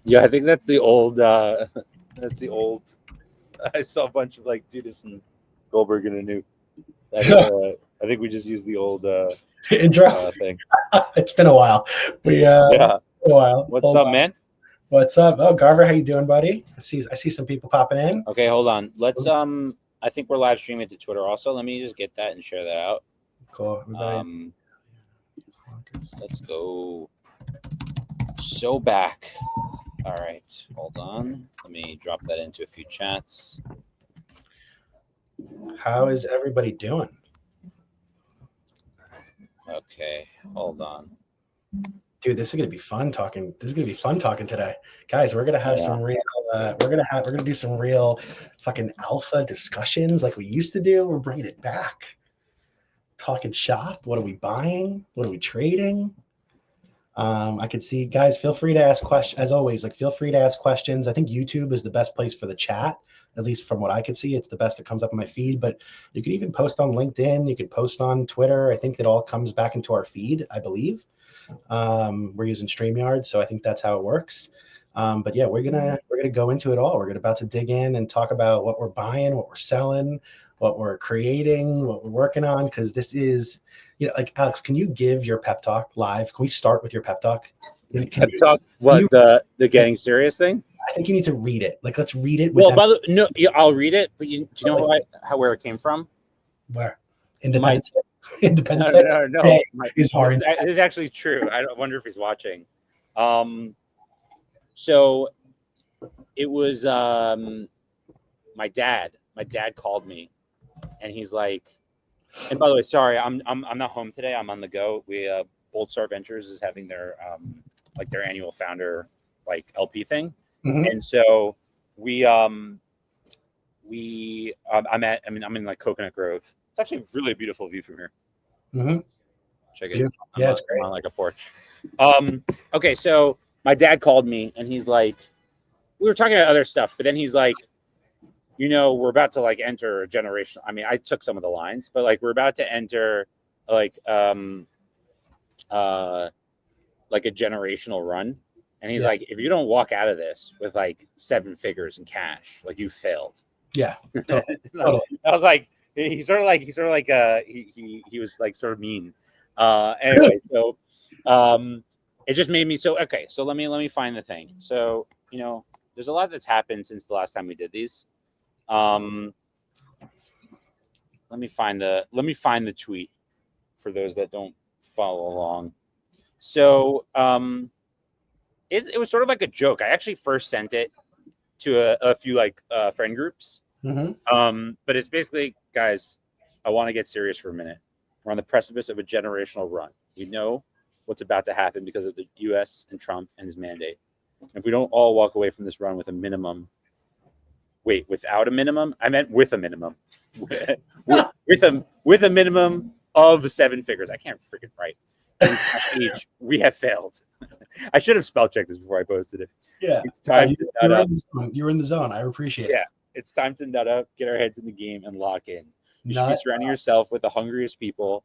Yeah, I think that's the old. That's the old. I saw a bunch of like Doodles and Goldberg in a new. I think we just used the old intro. thing. It's been a while. Yeah. A while. What's Hold up, on. man? What's up? Oh, Garver, how you doing, buddy? I see some people popping in. Okay, hold on. Let's I think we're live streaming to Twitter also. Let me just get that and share that out. Cool. Let's go. So back. All right, hold on. Let me drop that into a few chats. How is everybody doing? Okay, hold on. Dude, this is gonna be fun talking. This is gonna be fun talking today, guys. We're gonna have some real. We're gonna do some real fucking alpha discussions like we used to do. We're bringing it back. Talking shop. What are we buying? What are we trading? I could see, guys. Feel free to ask questions as always. Like, feel free to ask questions. I think YouTube is the best place for the chat. At least from what I could see, it's the best that comes up in my feed. But you can even post on LinkedIn. You could post on Twitter. I think it all comes back into our feed, I believe. We're using StreamYard, so I think that's how it works. But yeah, we're gonna go into it all. We're about to dig in and talk about what we're buying, what we're selling, what we're creating, what we're working on. Because this is, like, Alex, can you give your pep talk live? Can we start with your pep talk? Pep talk? What, the getting serious thing? I think you need to read it. Like, let's read it. Well, no, I'll read it. But do you know where it came from? Where? Independence. Independence. No. Hey, is hard. This is actually true. I wonder if he's watching. So it was my dad. My dad called me, and he's like, and by the way, sorry, I'm not home today. I'm on the go. We Bold Star Ventures is having their their annual founder LP thing, and so I'm in like Coconut Grove. It's actually a really beautiful view from here. Check it. Beautiful. Yeah, it's great. I'm on like a porch. Okay, so my dad called me and he's like, we were talking about other stuff, but then he's like, we're about to enter a generational. I mean, I took some of the lines, but we're about to enter a generational run. And he's like, if you don't walk out of this with 7 figures in cash, you failed. Yeah. Totally. I was like, he was sort of mean. Anyway, so it just made me okay. So let me find the thing. So, there's a lot that's happened since the last time we did these. Let me find the tweet for those that don't follow along. So it was sort of like a joke. I actually first sent it to a few friend groups. But it's basically, guys, I want to get serious for a minute. We're on the precipice of a generational run. We know what's about to happen because of the U.S. and Trump and his mandate. If we don't all walk away from this run with a minimum, without a minimum? I meant with a minimum. with a minimum of 7 figures. I can't freaking write. We have failed. I should have spell checked this before I posted it. Yeah. It's time to nut up. You're in the zone. I appreciate it. Yeah. It's time to nut up, get our heads in the game, and lock in. You should be surrounding yourself with the hungriest people,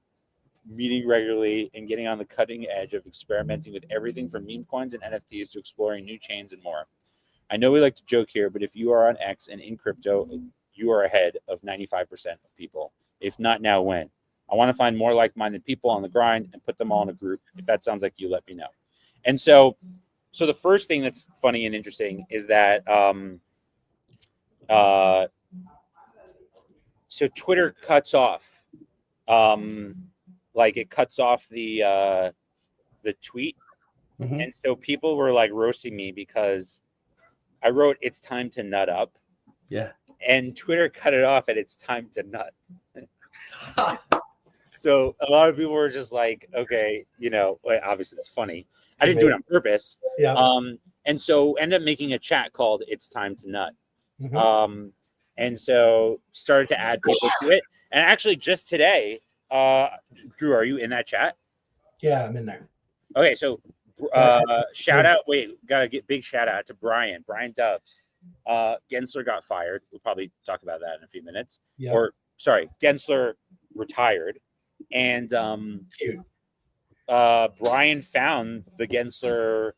meeting regularly, and getting on the cutting edge of experimenting with everything from meme coins and NFTs to exploring new chains and more. I know we like to joke here, but if you are on X and in crypto, you are ahead of 95% of people. If not now, when? I want to find more like-minded people on the grind and put them all in a group. If that sounds like you, let me know. And so the first thing that's funny and interesting is that so Twitter cuts off, it cuts off the tweet, and so people were roasting me because I wrote "It's time to nut up," and Twitter cut it off at "It's time to nut." So a lot of people were just like, "Okay, obviously it's funny. I didn't do it on purpose." And so ended up making a chat called "It's time to nut." And so started to add people to it. And actually just today, Drew, are you in that chat? Yeah, I'm in there. Okay, so shout out. Gotta get big shout out to Brian Dubs. Gensler got fired. We'll probably talk about that in a few minutes. Yeah. Or sorry, Gensler retired. And Brian found the Gensler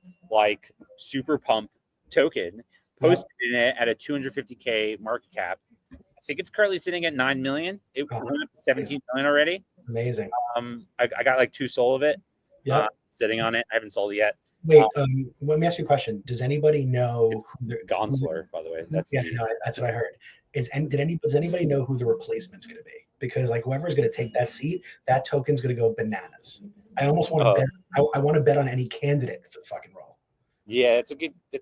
super pump token, posted in it at a 250K market cap. I think it's currently sitting at 9 million. It went up to 17 million already. Amazing. I got like 2 sold of it. Yeah. Sitting on it. I haven't sold it yet. Wait, let me ask you a question. Does anybody know Gonsler, by the way? That's what I heard. Does anybody know who the replacement's going to be? Because like whoever's going to take that seat, that token's going to go bananas. I almost want to bet. I want to bet on any candidate for the fucking role. Yeah, it's a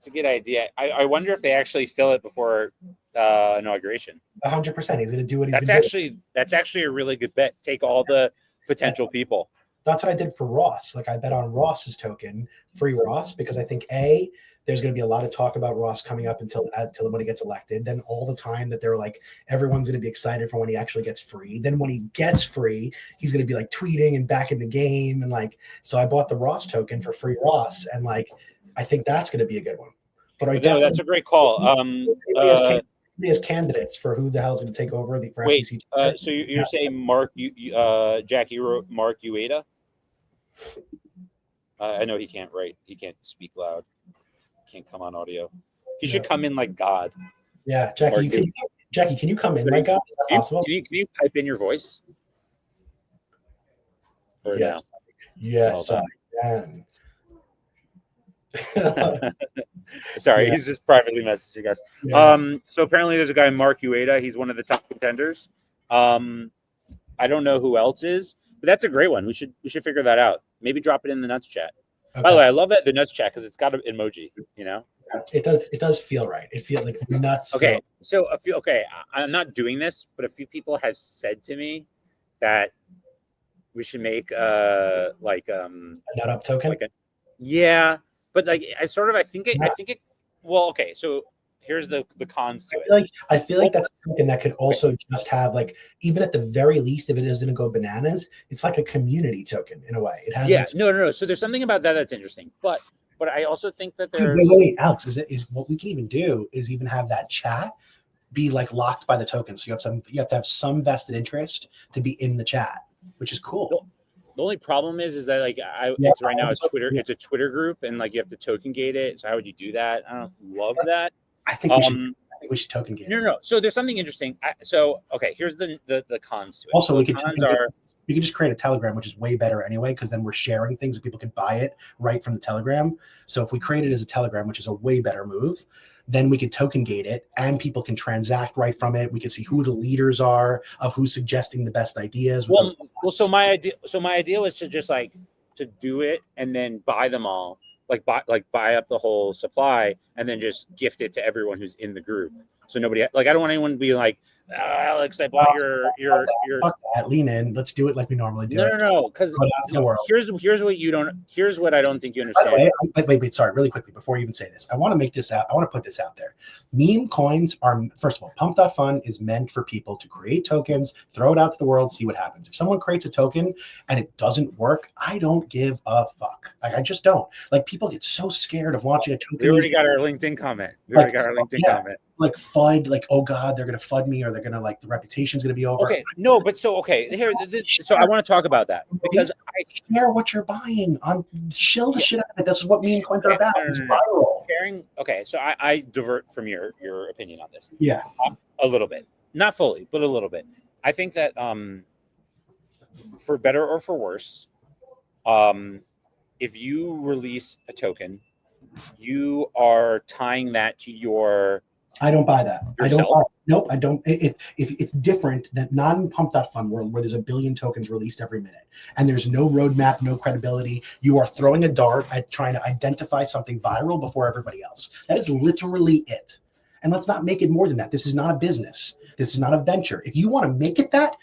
good idea. I wonder if they actually fill it before inauguration. 100%. He's going to do what he's. That's actually a really good bet. Take all the potential people. That's what I did for Ross. Like I bet on Ross's token, free Ross, because I think there's going to be a lot of talk about Ross coming up until when he gets elected. Then all the time that they're like, everyone's going to be excited for when he actually gets free. Then when he gets free, he's going to be like tweeting and back in the game. And like, so I bought the Ross token for free Ross. And like, I think that's going to be a good one. But that's a great call. He has candidates for who the hell's going to take over the SEC. So you're saying Mark, Jackie wrote Mark Ueda? I know he can't write. He can't speak loud. Can't come on audio. He should come in like God. Yeah, Jackie. Can you come in like God? Is that possible? Can you pipe in your voice? Or yes. No? Yes, I can. Sorry, he's just privately messaging us. Yeah. So apparently there's a guy, Mark Ueda. He's one of the top contenders. I don't know who else is, but that's a great one. We should figure that out. Maybe drop it in the nuts chat. Okay. By the way, I love that the nuts chat because it's got an emoji. You know, it does feel right. It feels like the nuts. Okay, so I'm not doing this, but a few people have said to me that we should make a nut up token. Yeah. But like, I think it. Well, okay. So here's the cons to it. I feel like that's something that could also just have like, even at the very least, if it isn't to go bananas, it's like a community token in a way. It has. No. So there's something about that that's interesting. But I also think that there's. Wait, Alex, is what we can even do is even have that chat be like locked by the token. So you have to have some vested interest to be in the chat, which is cool. The only problem is that it's right now it's Twitter. It's a Twitter group, and like you have to token gate it. So how would you do that? I don't love that. I think we should token gate. No. So there's something interesting. Here's the cons to it. Also, we can just create a Telegram, which is way better anyway, because then we're sharing things and people can buy it right from the Telegram. So if we create it as a Telegram, which is a way better move, then we can token gate it and people can transact right from it. We can see who the leaders are of who's suggesting the best ideas. So my idea was to just to do it and then buy them all, buy up the whole supply and then just gift it to everyone who's in the group. So nobody I don't want anyone to be like, Alex, I bought your fuck that, lean in. Let's do it like we normally do. No. Because here's what I don't think you understand. Wait, sorry, really quickly before you even say this, I want to make this out. I want to put this out there. Meme coins are, first of all, Pump.Fun is meant for people to create tokens, throw it out to the world, see what happens. If someone creates a token and it doesn't work, I don't give a fuck. I just don't. People get so scared of launching a token. We already got our LinkedIn comment. Comment. Like FUD, oh God, they're gonna FUD me, or they're gonna the reputation's gonna be over. Okay, no, but so I want to talk about that because I share what you're buying on shill the shit out of it. This is what meme coins are about. It's viral. Sharing. Okay, so I divert from your opinion on this. Yeah, a little bit, not fully, but a little bit. I think that for better or for worse, if you release a token, you are tying that to your. I don't buy that. Yourself? Nope, I don't. If it's different than non-Pump.Fun world where there's a billion tokens released every minute and there's no roadmap, no credibility, you are throwing a dart at trying to identify something viral before everybody else. That is literally it. And let's not make it more than that. This is not a business. This is not a venture. If you want to make it that,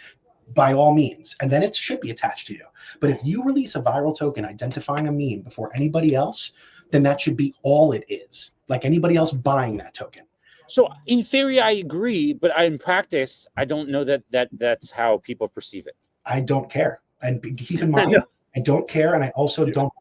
by all means, and then it should be attached to you. But if you release a viral token identifying a meme before anybody else, then that should be all it is. Like anybody else buying that token. So in theory, I agree, but in practice, I don't know that's how people perceive it. I don't care, and keep in mind, I don't care, and I also don't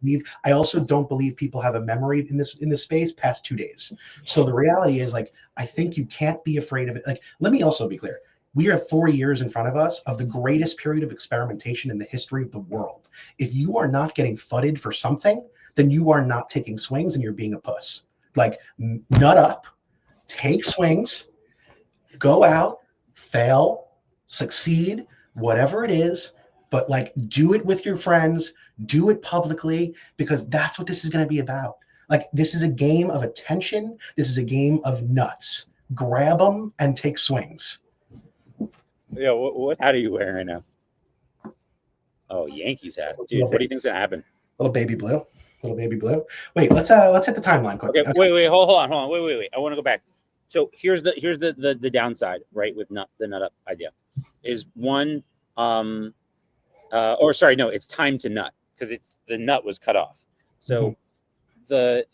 believe people have a memory in this space past 2 days. So the reality is, I think you can't be afraid of it. Let me also be clear: we have 4 years in front of us of the greatest period of experimentation in the history of the world. If you are not getting fudded for something, then you are not taking swings and you're being a puss. Like nut up, take swings, go out, fail, succeed, whatever it is, but like do it with your friends, do it publicly, because that's what this is going to be about. Like this is a game of attention. This is a game of nuts. Grab them and take swings. Yeah, what hat are you wearing right now? Oh, Yankees hat, dude. What do you think's gonna happen? Little baby blue. Wait, let's hit the timeline quickly. Okay, wait, hold on. Wait. I want to go back. So here's the downside, right? With the nut up idea, is one, or sorry, no, it's time to nut because the nut was cut off. So there's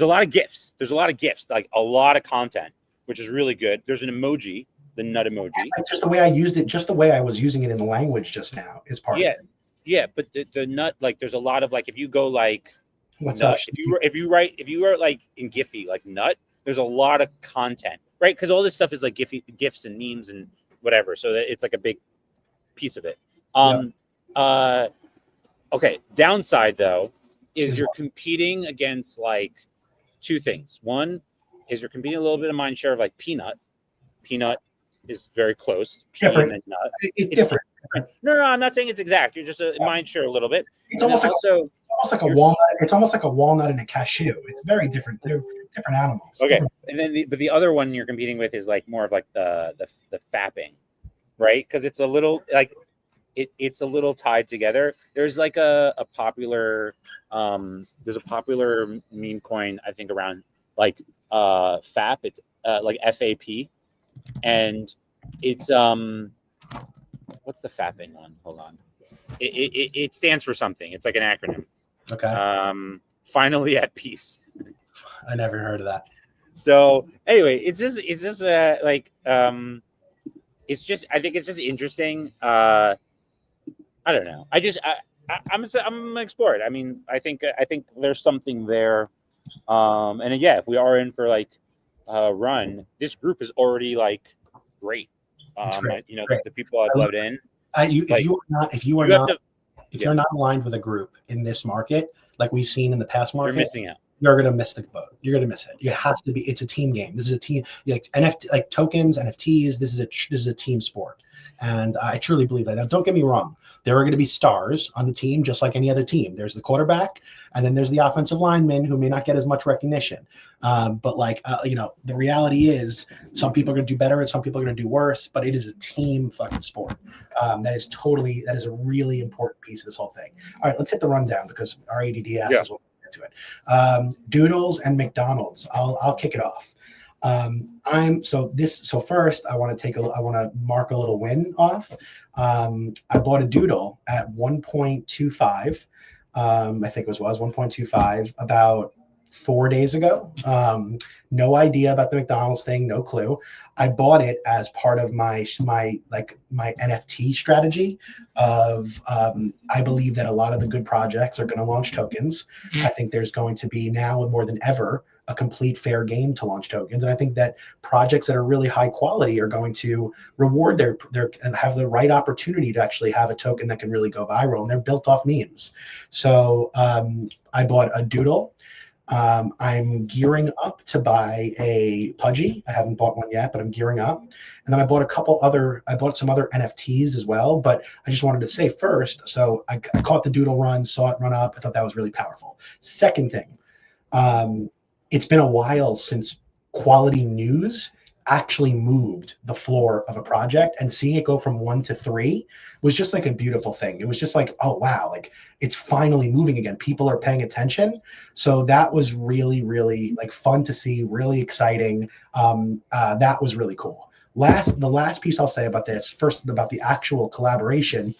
a lot of gifts. There's a lot of gifts, like a lot of content, which is really good. There's an emoji, the nut emoji. Just the way I used it, just the way I was using it in the language just now is part of it. Yeah, but the nut, like there's a lot of like if you go like what's nut, up? if you write like in Giphy like nut, there's a lot of content, right? Because all this stuff is like gifs and memes and whatever. So it's like a big piece of it. Okay. Downside though is you're competing against like two things. One is you're competing a little bit of mind share of like Peanut. Peanut is very close. Different. And nut. It's different. No, I'm not saying it's exact. You're just a mind share a little bit. It's almost like a walnut. It's almost like a walnut and a cashew. It's very different. They're different animals. Okay, and then the other one you're competing with is like more of like the fapping, right? Because it's a little like it's a little tied together. There's like a popular there's a popular meme coin I think around like FAP. It's like FAP, and it's what's the fapping one? Hold on. It stands for something. It's like an acronym. Okay. Finally at peace. I never heard of that. So anyway, it's just like it's just I think it's just interesting. I don't know. I'm gonna explore it. I mean, I think there's something there. And yeah, if we are in for like a run, this group is already like great. Great. You know, the people I've let in. If you're not aligned with a group in this market, like we've seen in the past market, you're missing out. You're gonna miss the boat. You're gonna miss it. You have to be. It's a team game. This is a team. Like NFT, like tokens, NFTs. This is a team sport, and I truly believe that. Now, don't get me wrong. There are going to be stars on the team, just like any other team. There's the quarterback, and then there's the offensive lineman who may not get as much recognition. But like the reality is, some people are going to do better, and some people are going to do worse. But it is a team fucking sport. That is a really important piece of this whole thing. All right, let's hit the rundown because our ADD asks what. To it. Doodles and McDonald's. I'll kick it off. First I want to mark a little win off. I bought a Doodle at 1.25. I think it was 1.25 about 4 days ago. No idea about the McDonald's thing, no clue. I bought it as part of my NFT strategy of I believe that a lot of the good projects are going to launch tokens. I think there's going to be now more than ever a complete fair game to launch tokens. And I think that projects that are really high quality are going to reward their and have the right opportunity to actually have a token that can really go viral. And they're built off memes. So I bought a Doodle. I'm gearing up to buy a Pudgy. I haven't bought one yet, but I'm gearing up. And then I bought some other NFTs as well, but I just wanted to say first, so I caught the Doodle run, saw it run up. I thought that was really powerful. Second thing, it's been a while since quality news actually moved the floor of a project, and seeing it go from 1 to 3 was just like a beautiful thing. It was just like, oh wow, like it's finally moving again. People are paying attention. So that was really, really like fun to see, really exciting. That was really cool. The last piece I'll say about this, first about the actual collaboration.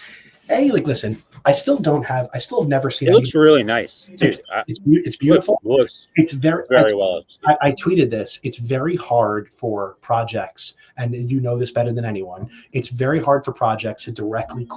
Listen, I still have never seen it. Looks really nice, dude. It's beautiful. It's very well. I tweeted this. It's very hard for projects, and you know this better than anyone. It's very hard for projects to directly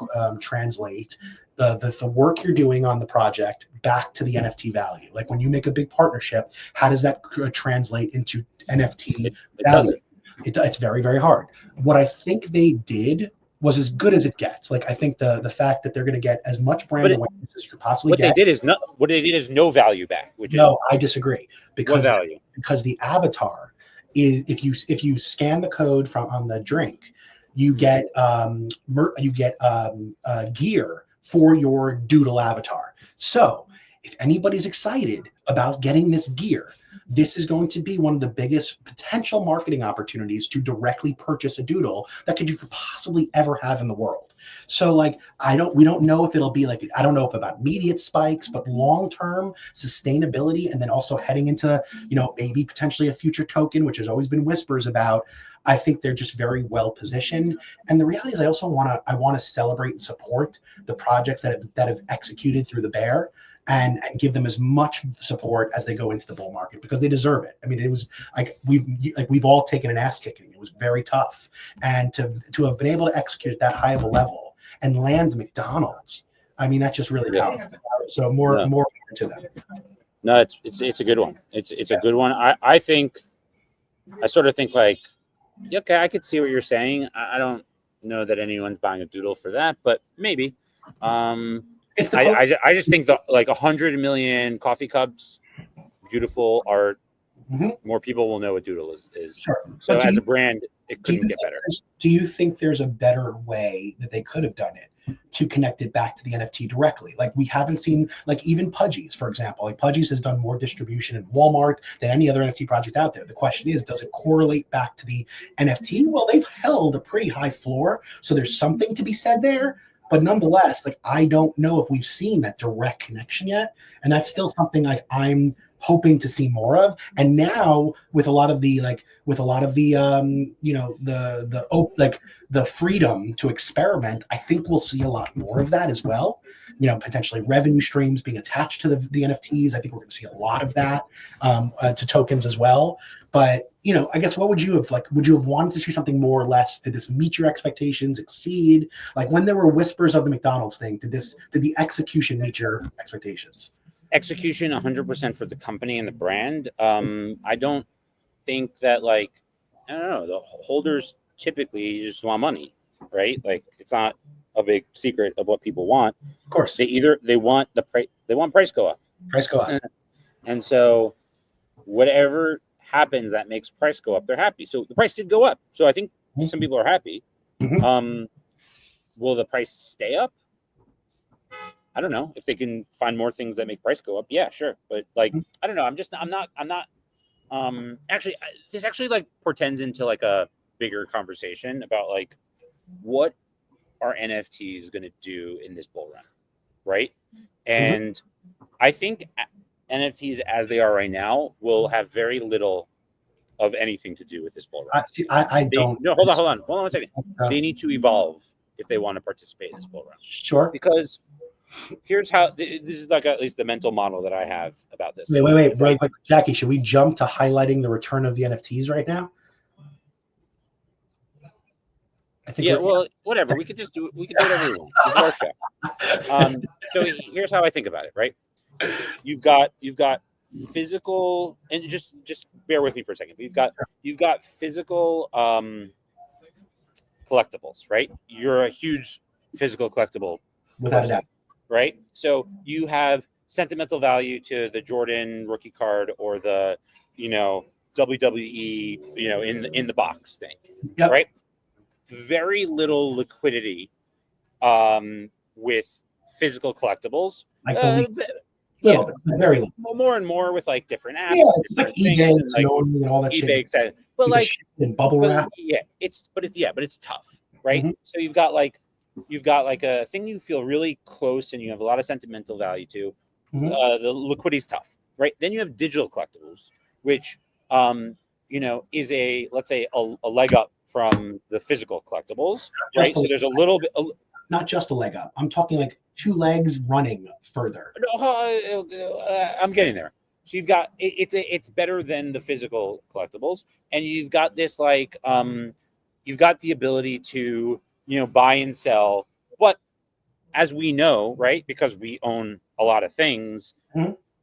translate the work you're doing on the project back to the NFT value. Like when you make a big partnership, how does that translate into NFT value? It's very, very hard. What I think they did was as good as it gets. Like, I think the fact that they're going to get as much brand awareness as you could possibly get. What they did is no value back. Which no, I disagree, because what value? Because the avatar is, if you scan the code from on the drink, you get gear for your Doodle avatar. So if anybody's excited about getting this gear, this is going to be one of the biggest potential marketing opportunities to directly purchase a Doodle that you could possibly ever have in the world. So like, we don't know if it'll be like, I don't know if about immediate spikes, but long-term sustainability, and then also heading into, maybe potentially a future token, which has always been whispers about. I think they're just very well positioned. And the reality is, I also want to celebrate and support the projects that have executed through the bear, and give them as much support as they go into the bull market, because they deserve it. I mean, it was like we've all taken an ass kicking. It was very tough, and to have been able to execute at that high of a level and land McDonald's, I mean, that's just really powerful. So more to them. No, it's a good one. It's a good one. I sort of think like, okay, I could see what you're saying. I don't know that anyone's buying a Doodle for that, but maybe. I just think that like 100 million coffee cups, beautiful art, more people will know what Doodle is. Sure. So as a brand, it couldn't get better. Do you think there's a better way that they could have done it to connect it back to the NFT directly? Like, we haven't seen, like, even Pudgies, for example. Like, Pudgies has done more distribution in Walmart than any other NFT project out there. The question is, does it correlate back to the NFT? Well, they've held a pretty high floor, so there's something to be said there. But nonetheless, like, I don't know if we've seen that direct connection yet, and that's still something like I'm hoping to see more of. And now with a lot of the the freedom to experiment, I think we'll see a lot more of that as well. Potentially revenue streams being attached to the NFTs. I think we're going to see a lot of that to tokens as well. But I guess, what would you have like? Would you have wanted to see something more or less? Did this meet your expectations? Exceed? Like, when there were whispers of the McDonald's thing, did the execution meet your expectations? Execution 100% for the company and the brand. I don't think that, like, I don't know, the holders typically just want money, right? Like, it's not a big secret of what people want. Of course, they want price go up. Price go up. And so whatever happens that makes price go up, they're happy. So the price did go up. So I think some people are happy. Will the price stay up? I don't know. If they can find more things that make price go up, yeah, sure. But like, I don't know. I'm not. Actually, this actually like portends into like a bigger conversation about like, what are NFTs going to do in this bull run, right? And I think NFTs as they are right now will have very little of anything to do with this bull run. I don't. No, hold on 1 second. They need to evolve if they want to participate in this bull run. Sure. Because here's how this is like at least the mental model that I have about this. Wait, Jackie, should we jump to highlighting the return of the NFTs right now? I think whatever. We could just do it. We could do whatever we want. This is our show. So here's how I think about it, right? You've got physical, and just bear with me for a second. You've got physical collectibles, right? You're a huge physical collectible without a doubt, right? So you have sentimental value to the Jordan rookie card or the WWE in the box thing, right? Very little liquidity with physical collectibles. Very little. More and more with like different apps, like eBay and all that eBay, shit. But like in bubble wrap. But it's tough, right? So you've got like a thing you feel really close and you have a lot of sentimental value to. The liquidity's tough, right? Then you have digital collectibles, which is let's say a leg up from the physical collectibles, right? So there's a little bit. Not just a leg up. I'm talking like 2 legs running further. I'm getting there. So you've got it's better than the physical collectibles, and you've got this like you've got the ability to buy and sell. But as we know, right, because we own a lot of things,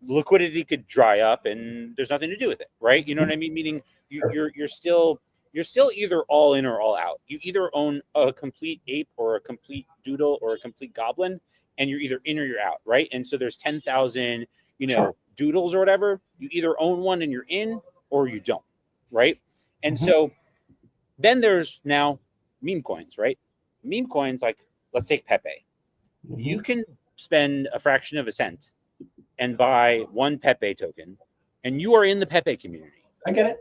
liquidity could dry up, and there's nothing to do with it, right? You know what I mean? Meaning you're still you're still either all in or all out. You either own a complete ape or a complete doodle or a complete goblin, and you're either in or you're out, right? And so there's 10,000, Sure. doodles or whatever. You either own one and you're in, or you don't, right? And Mhm. so then there's now meme coins, right? Meme coins, like let's take Pepe. You Mhm. can spend a fraction of a cent and buy one Pepe token, and you are in the Pepe community. I get it.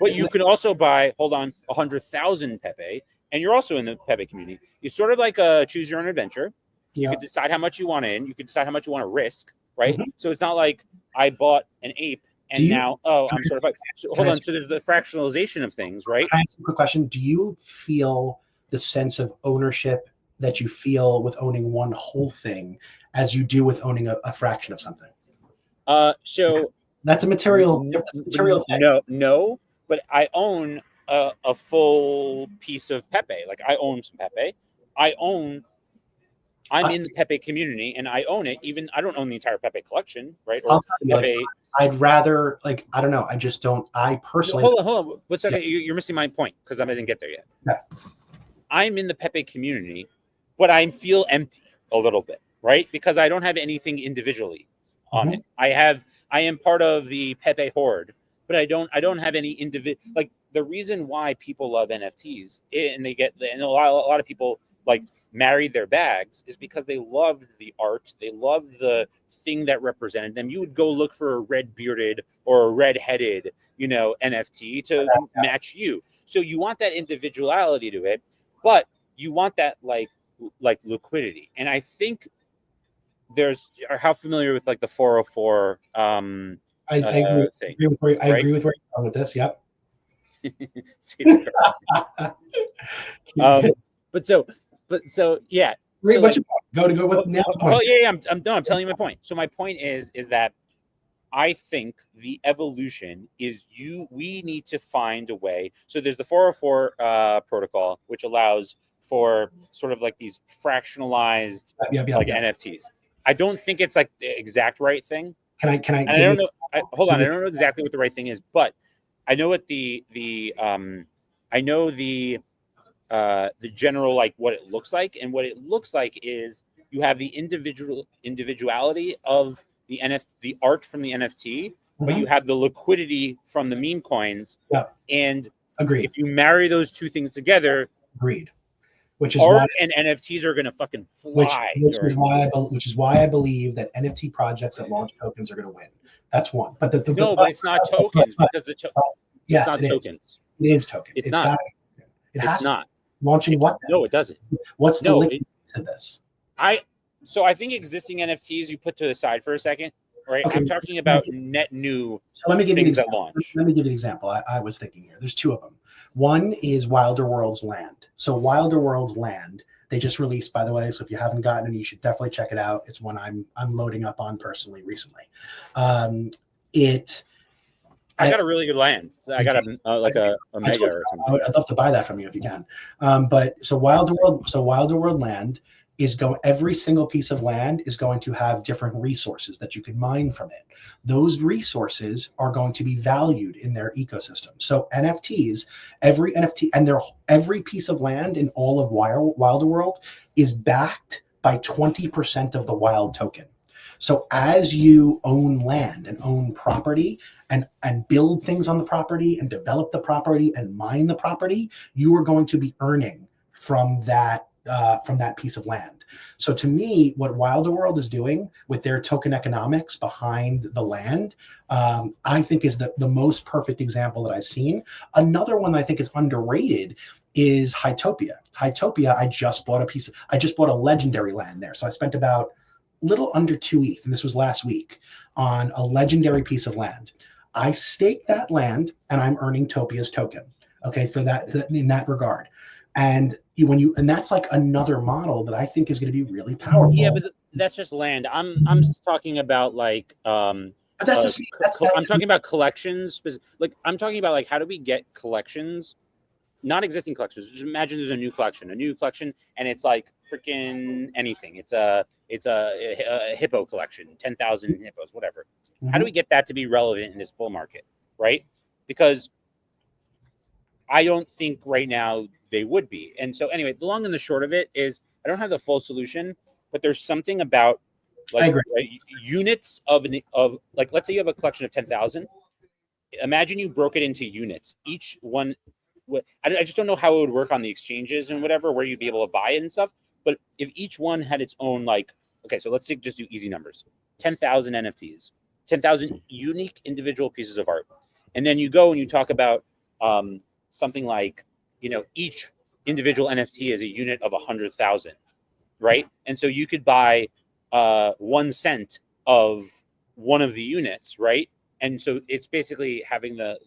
But you can also buy, 100,000 Pepe, and you're also in the Pepe community. It's sort of like a choose your own adventure. You Yeah. could decide how much you want in. You could decide how much you want to risk, right? Mhm. So it's not like I bought an ape Do and you- now, I'm sort of like, so hold on. So there's the fractionalization of things, right? Can I ask you a quick question? Do you feel the sense of ownership that you feel with owning one whole thing as you do with owning a fraction of something? So That's a material thing. No, but I own a full piece of Pepe. Like I own some Pepe. I'm in the Pepe community and I own it. Even I don't own the entire Pepe collection, right? Or Pepe. I'd rather, like, I don't know. I just don't. I personally. Hold on. What's okay? You're missing my point because I didn't get there yet. Yeah. I'm in the Pepe community, but I feel empty a little bit, right? Because I don't have anything individually on it. I am part of the Pepe horde, but I don't have any individual. Like the reason why people love NFTs and a lot of people like married their bags is because they loved the art, they loved the thing that represented them. You would go look for a red bearded or a red headed, NFT to match you. So you want that individuality to it, but you want that like liquidity. And I think how familiar with like the 404 I agree. thing. I agree with where you're going with this. Yep. But so yeah. So like, go with now. Well, yeah, I'm telling you my point. So my point is that I think the evolution is we need to find a way. So there's the 404 protocol, which allows for sort of like these fractionalized NFTs. I don't think it's like the exact right thing. Can I? And I don't know. Hold on. I don't know exactly what the right thing is, but I know what the general, like what it looks like, and what it looks like is you have the individuality of the art from the NFT, but you have the liquidity from the meme coins. Yeah. And agreed. If you marry those two things together, agreed. Which is art and NFTs are going to fucking fly. Which is why I believe that NFT projects that launch tokens are going to win. That's one. But but it's not tokens because yes, it's not tokens. It is token. It's not. It has not. Launching what? No, it doesn't. What's the link to this? I think existing NFTs you put to the side for a second, right? Okay. I'm talking about net new things that launch. Let me give you an example. I was thinking here. There's two of them. One is Wilder World's Land. So Wilder World's Land, they just released, by the way. So if you haven't gotten it, you should definitely check it out. It's one I'm loading up on personally recently. I got a really good land. I got a mega or something. I'd love to buy that from you if you can. But so Wilder World Land is every single piece of land is going to have different resources that you can mine from it. Those resources are going to be valued in their ecosystem. So NFTs, every NFT and every piece of land in all of Wilder World is backed by 20% of the wild token. So as you own land and own property and build things on the property and develop the property and mine the property, you are going to be earning from that piece of land. So to me, what Wilder World is doing with their token economics behind the land, I think is the most perfect example that I've seen. Another one that I think is underrated is Hytopia. Hytopia, I just bought a legendary land there. So I spent about little under 2 ETH, and this was last week, on a legendary piece of land. I staked that land and I'm earning Topia's token. Okay, for that in that regard. And that's like another model that I think is going to be really powerful. Yeah, but that's just land. I'm talking about like I'm talking about collections. Like I'm talking about like how do we get collections, not existing collections. Just imagine there's a new collection, and it's like freaking anything. It's a hippo collection, 10,000 hippos, whatever. How do we get that to be relevant in this bull market, right? Because I don't think right now they would be. And so anyway, the long and the short of it is I don't have the full solution, but there's something about I agree. Units of like, let's say you have a collection of 10,000. Imagine you broke it into units. Each one, I just don't know how it would work on the exchanges and whatever, where you'd be able to buy it and stuff. But if each one had its own, like, okay, so let's just do easy numbers: 10,000 NFTs, 10,000 unique individual pieces of art, and then you go and you talk about something like, each individual NFT is a unit of 100,000, right? And so you could buy 1 cent of one of the units, right? And so it's basically having the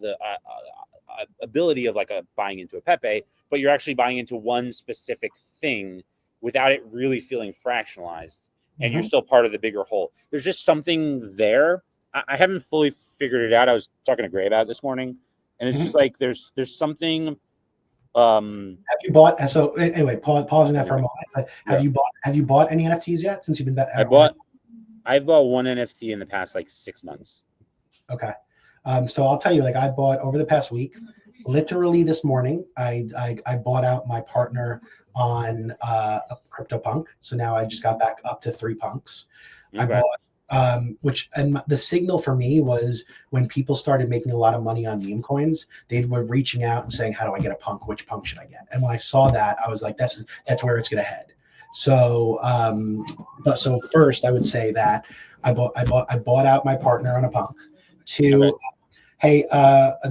ability of like buying into a Pepe, but you're actually buying into one specific thing without it really feeling fractionalized, and you're still part of the bigger whole. There's just something there. I haven't fully figured it out. I was talking to Gray about it this morning, and it's just like there's something. Have you bought? So anyway, pausing that for a moment. Have you bought any NFTs yet since you've been back? I've bought one NFT in the past like 6 months. Okay. So I'll tell you, like, I bought over the past week, literally this morning, I bought out my partner on a CryptoPunk. So now I just got back up to 3 punks. Okay. I bought, the signal for me was when people started making a lot of money on Memecoins, they were reaching out and saying, how do I get a punk? Which punk should I get? And when I saw that, I was like, that's where it's going to head. So, so first I would say that I bought out my partner on a punk. 2, okay. Hey,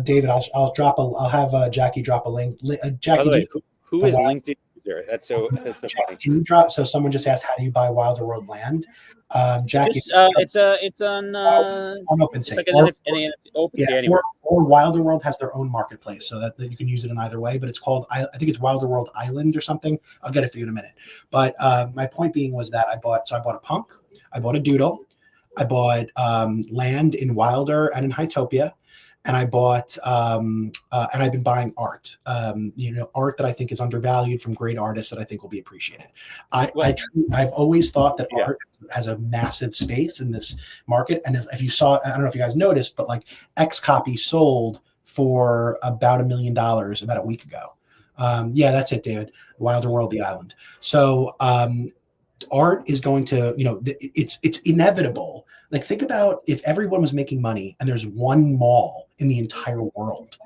David, I'll have Jackie drop a link. Jackie, by the way, who is LinkedIn user? That's so funny. Can you drop? So someone just asked, how do you buy Wilder World land? Jackie, it's on OpenSea. It's like an OpenSea anyway. Or Wilder World has their own marketplace, so that you can use it in either way. But it's called, I think it's Wilder World Island or something. I'll get it for you in a minute. But my point being was that I bought a punk, I bought a doodle, I bought land in Wilder and in Hytopia, and I bought and I've been buying art, art that I think is undervalued from great artists that I think will be appreciated. I've always thought that art has a massive space in this market, and if you saw, I don't know if you guys noticed, but like X copy sold for about $1 million about a week ago. Yeah, that's it, David. Wilder World, the island. So art is going to, it's inevitable. Like, think about if everyone was making money and there's one mall in the entire world.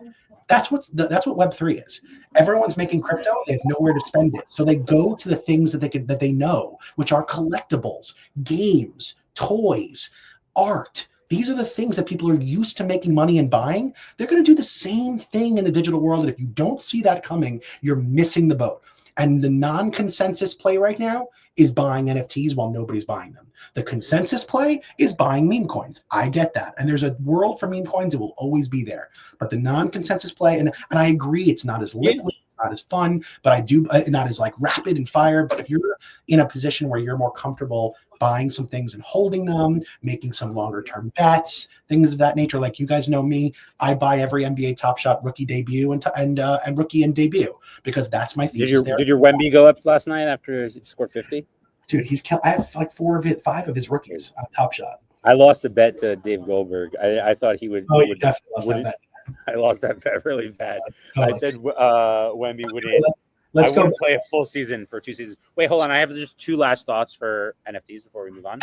That's what Web3 is. Everyone's making crypto. They have nowhere to spend it, so they go to the things that they know, which are collectibles, games, toys, art. These are the things that people are used to making money and buying. They're going to do the same thing in the digital world, and if you don't see that coming, you're missing the boat. And the non-consensus play right now is buying NFTs while nobody's buying them. The consensus play is buying meme coins. I get that. And there's a world for meme coins. It will always be there. But the non-consensus play, and I agree, it's not as liquid, it's not as fun, but I do, not as like rapid and fire. But if you're in a position where you're more comfortable buying some things and holding them, making some longer term bets, things of that nature. Like, you guys know me, I buy every NBA Top Shot rookie debut and rookie and debut, because that's my thesis. Did your Wemby go up last night after he scored 50? Dude, I have like 5 of his rookies on Top Shot. I lost a bet to Dave Goldberg. I thought he would. Oh, you definitely lost that bet. I lost that bet really bad. Totally. I said Wemby wouldn't. Let's go play a full season for 2 seasons. Wait, hold on. I have just 2 last thoughts for NFTs before we move on.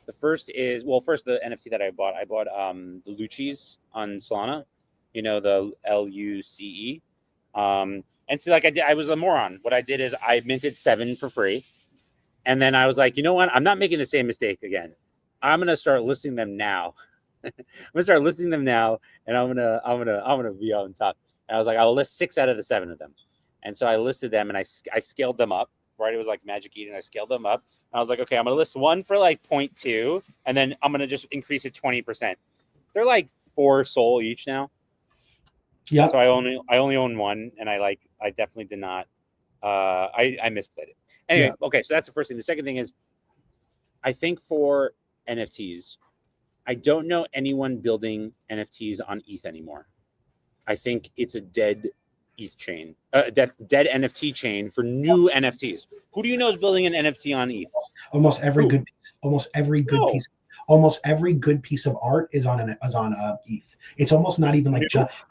The first is, the NFT that I bought the Luces on Solana, the LUCE. And so, like, I was a moron. What I did is I minted 7 for free. And then I was like, you know what? I'm not making the same mistake again. I'm going to start listing them now. I'm going to start listing them now, and I'm going to be on top. And I was like, I'll list 6 out of the 7 of them. And so I listed them, and I scaled them up, right? It was like Magic Eden. I scaled them up. And I was like, okay, I'm going to list 1 for like 0.2, and then I'm going to just increase it 20%. They're like 4 SOL each now. Yeah. So I only own 1, and I definitely did not. I misplayed it. Anyway, okay, so that's the first thing. The second thing is, I think for NFTs, I don't know anyone building NFTs on ETH anymore. I think it's a dead ETH chain, dead NFT chain for new NFTs. Who do you know is building an NFT on ETH? Almost every good piece of art is on ETH. It's almost not even like just.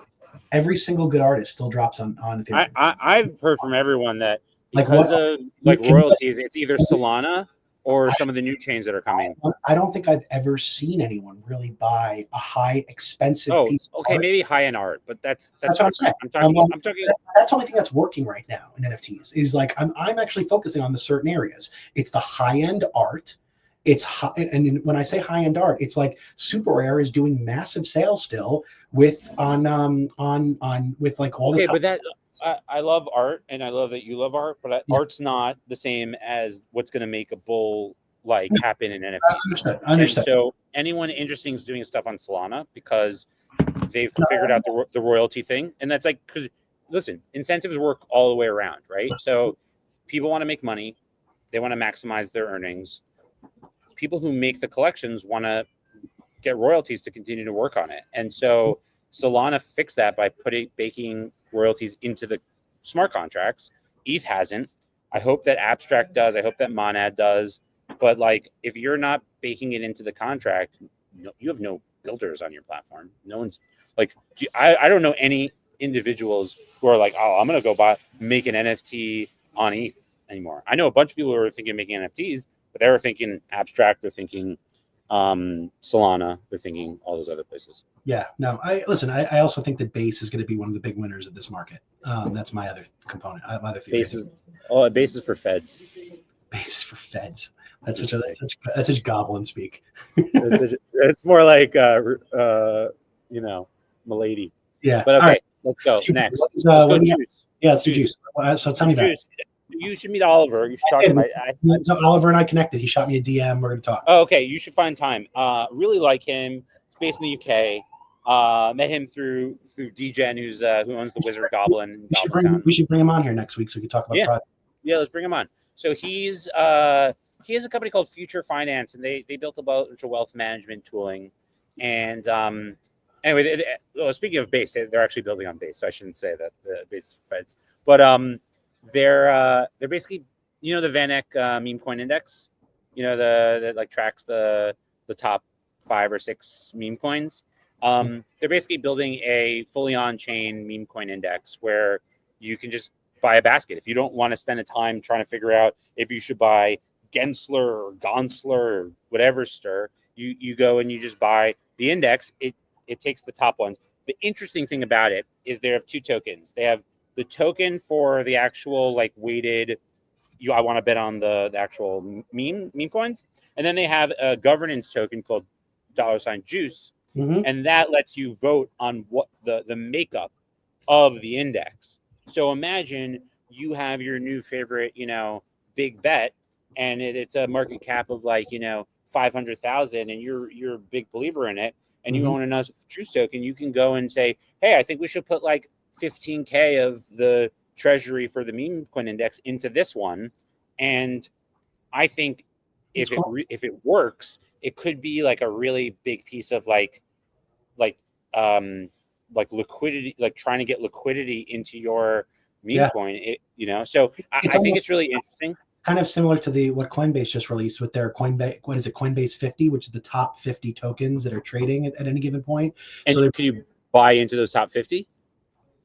every single good artist still drops on Ethereum. I've heard from everyone that Like because what- of like royalties, it's either Solana or some of the new chains that are coming. I don't think I've ever seen anyone really buy a high expensive piece of okay, art. maybe high-end art, but that's what I'm saying. I'm talking That's the only thing that's working right now in NFTs is like I'm actually focusing on the certain areas. It's the high-end art. It's high, and when I say high-end art, it's like Super Rare is doing massive sales still with with like all the but that I love art, and I love that you love art, but art's not the same as what's going to make a bull like happen in NFTs. I understand. And so anyone interesting is doing stuff on Solana because they've figured out the royalty thing, and that's like because listen, incentives work all the way around, right? So people want to make money, they want to maximize their earnings. People who make the collections want to get royalties to continue to work on it, and so Solana fixed that by baking royalties into the smart contracts. ETH hasn't. I hope that Abstract does. I hope that Monad does. But like, if you're not baking it into the contract, you have no builders on your platform. No one's like, I don't know any individuals who are like, oh, I'm gonna go make an NFT on ETH anymore. I know a bunch of people who are thinking of making NFTs, but they were thinking Abstract. They're thinking Solana. They're thinking all those other places. Yeah, no, I also think that Base is going to be one of the big winners of this market. That's my other component. My other theory. Base is for feds. Base is for feds. That's such goblin speak. It's more like milady. Yeah. But okay, right. Let's go next. Let's go JOOCE. Yeah, let's do JOOCE. So tell me JOOCE. You should meet Oliver. You should talk about it. So Oliver and I connected. He shot me a DM. We're going to talk. Oh, okay. You should find time. Really like him. He's based in the UK. Met him through DGen, who owns the Wizard Goblin. We should bring him on here next week so we can talk about the project. Yeah, let's bring him on. So he has a company called Future Finance, and they built a bunch of wealth management tooling. And anyway, speaking of Base, they're actually building on Base, so I shouldn't say that the Base feds. But they're basically, the VanEck Memecoin Index, that like tracks the top 5 or 6 meme coins. They're basically building a fully on-chain meme coin index where you can just buy a basket. If you don't want to spend the time trying to figure out if you should buy Gensler or Gonsler or whatever stir, you go and you just buy the index. It takes the top ones. The interesting thing about it is they have 2 tokens. They have the token for the actual like weighted, I want to bet on the actual meme coins. And then they have a governance token called $JOOCE. Mm-hmm. And that lets you vote on what the makeup of the index. So imagine you have your new favorite, big bet, and it's a market cap of like, 500,000, and you're a big believer in it, and you own enough JOOCE token, you can go and say, hey, I think we should put like 15K of the treasury for the meme coin index into this one. And I think if it works, it could be like a really big piece of like liquidity, like trying to get liquidity into your meme coin. So I think it's really interesting. Kind of similar to what Coinbase just released with their Coinbase 50, which is the top 50 tokens that are trading at any given point. And so can you buy into those top 50?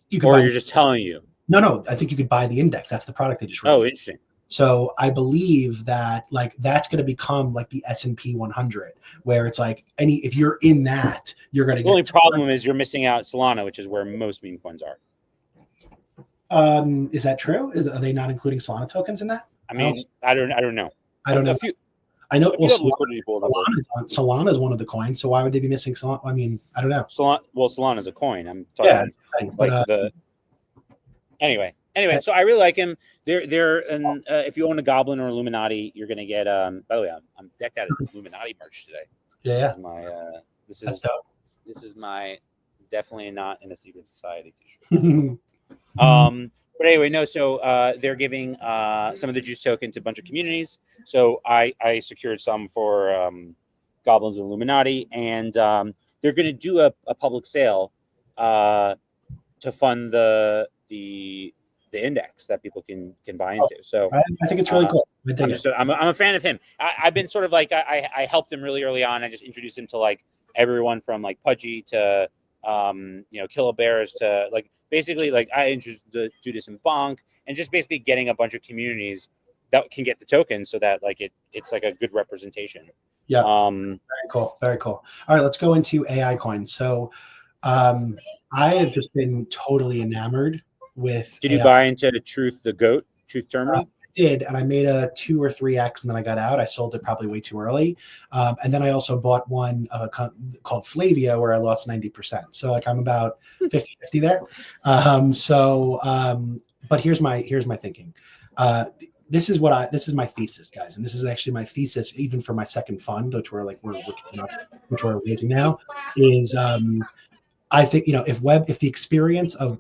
You're just telling you? No, I think you could buy the index. That's the product they just released. Oh, interesting. So I believe that like that's going to become like the S&P 100, where it's like if you're in that, you're going to get. The only problem is you're missing out Solana, which is where most meme coins are. Is that true? Are they not including Solana tokens in that? I mean, I don't know. I don't know. I know. Well, Solana is one of the coins, so why would they be missing Solana? I mean, I don't know. Solana is a coin. I'm talking Anyway, so I really like him. If you own a Goblin or Illuminati, you're gonna get. By the way, I'm decked out in Illuminati merch today. Yeah. This is my definitely not in a secret society t-shirt. But anyway, no. So they're giving some of the JOOCE token to a bunch of communities. So I secured some for Goblins and Illuminati, and they're going to do a public sale to fund the index that people can buy into. So I think it's really cool. I'm a fan of him. I've been sort of like I helped him really early on. I just introduced him to like everyone from like Pudgy to kilobears to like basically like I introduced the do this in Bonk and just basically getting a bunch of communities that can get the token so that like it's like a good representation. Yeah. Very cool. Very cool. All right, let's go into AI coins. So I have just been totally enamored with Did AI. you buy into Truth Terminal? I did, and I made a 2 or 3x, and then I got out. I sold it probably way too early, and then I also bought one called Flavia where I lost 90%. So like I'm about 50-50 there. But here's my thinking. This is my thesis, guys, and this is actually my thesis even for my second fund, which we're raising now, is I think if the experience of